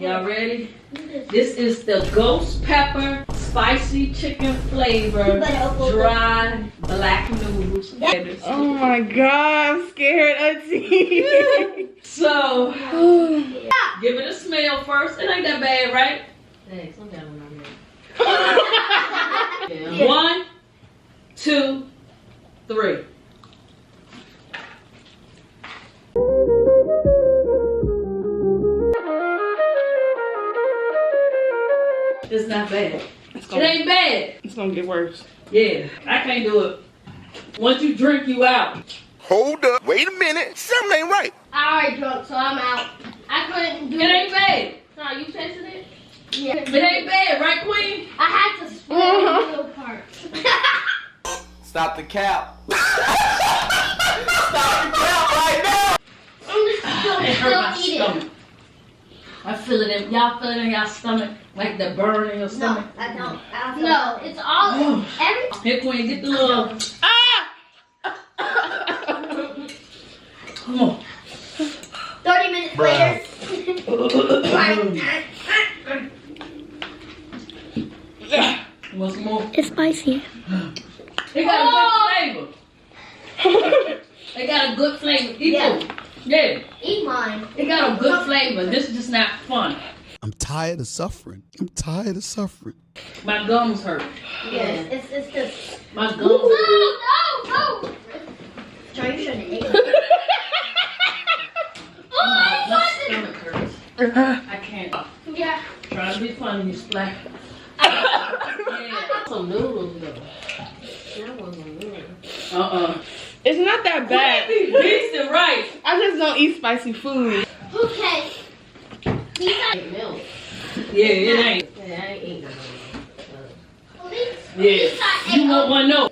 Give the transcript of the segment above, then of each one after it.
Y'all ready? This is the ghost pepper spicy chicken flavor dry black noodles. Oh my god, I'm scared, Auntie. So, give it a smell first. It ain't that bad, right? Hey, slow down when I'm ready. 1, 2, 3. It's not bad. It ain't bad. It's gonna get worse. Yeah, I can't do it. Once you drink, you out. Hold up. Wait a minute. Something ain't right. I already drunk, so I'm out. I couldn't do it. It ain't bad. No, you tasted it? Yeah. It ain't bad, right, Queen? I had to split the middle part. Stop the cap. Stop the cap right now. I'm just It hurt my still eating. stomach. I feel it in y'all feel it in y'all stomach, like the burn in your No, stomach. I don't. No, it's all every. Here, Queen, get the little. Come on. 30 minutes later. You want some more? It's spicy. It got a good flavor. It got a good flavor. Eat it. Yeah. Eat mine. It got a good flavor. This is just not fun. I'm tired of suffering. I'm tired of suffering. My gums hurt. Yes, it's just. My gums. No. Try you shouldn't eat it. My stomach hurts. I can't. Yeah. Trying to be funny, you splat. Yeah. Some noodles though. That wasn't noodles. It's not that bad. Decent, right? I just don't eat spicy food. Okay. These are milk. Yeah, it ain't. Yeah, I ain't eating them. Yeah. You want one no?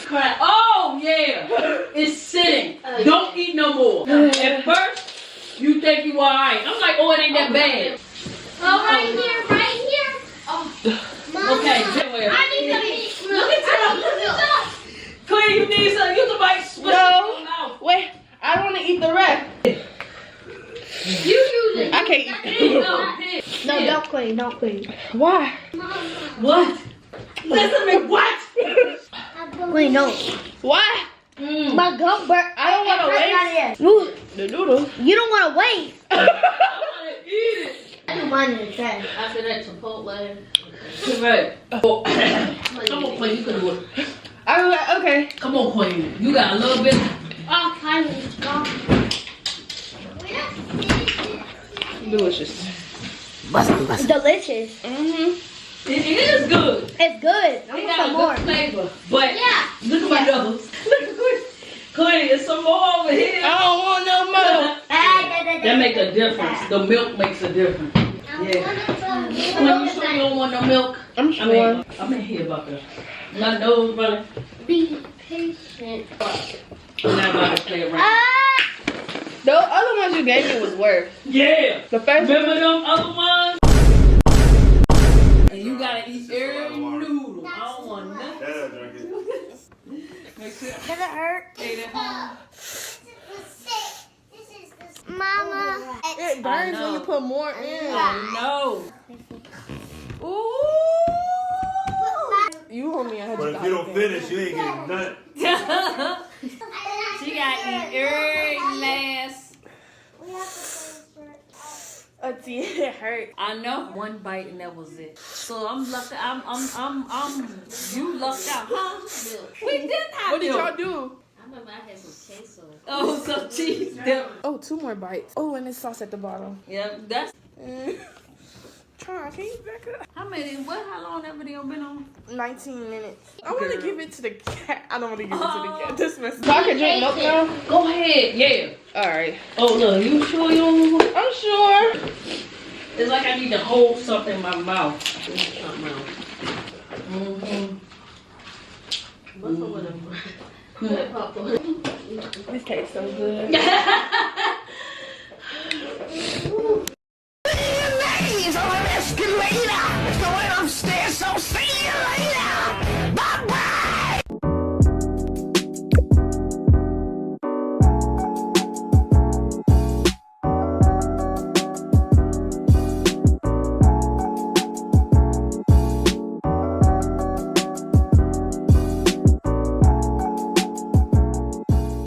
Crap. Oh yeah. It's sitting. Don't eat no more. At first, you think you alright. I'm like, oh, it ain't that bad. Oh, right here. Oh. Mama. Okay, I need some milk. Look at that. Queen, you need some. You can like switch it No. out. Wait, I want to eat the rest. You use it. I can't eat No, don't clean. Why? What? Listen to me. What? Wait, no. Why? My gum burnt. I don't want to waste the noodles. You don't want to waste. I want to eat it. I do mine in the trash. After that Chipotle. Right. Oh. Come on, Queen. You can do it. I was like, okay. Come on, Queen. You got a little bit. Oh, kind of gone. Delicious. Delicious. It is good. It's good. I It want got some a more. good flavor. But Yeah. look at my nose. Look at Queen. Queen, there's some more over here. I don't want no more. That makes a difference. The milk makes a difference. Yeah. When you sure you don't want no milk? I'm sure. I'm in here about that. My nose running. Be patient. I'm not about to play around. The other ones you gave me was worse. Yeah. The first Remember them other ones? And you gotta eat every noodle. I don't want nothing. Does it hurt? Mama. It burns when you put more in. No. Ooh. You hold me a But if you don't finish, you ain't getting nothing. She gotta eat every last. Auntie, it hurt. I know. One bite and that was it. So I'm lucky. You lucked out, huh? We didn't have What did milk. y'all do? I remember I had some queso. Oh, some cheese dip. Oh, 2 more bites. Oh, and there's sauce at the bottom. Yeah, that's. Try, can you back up? How long that video been on? 19 minutes. I want to give it to the cat. I don't want to give it to the cat. This mess. So I can drink milk now? Go ahead, yeah. Alright. Oh, look, you sure you don't? I'm sure. It's like I need to hold something in my mouth. This tastes so good.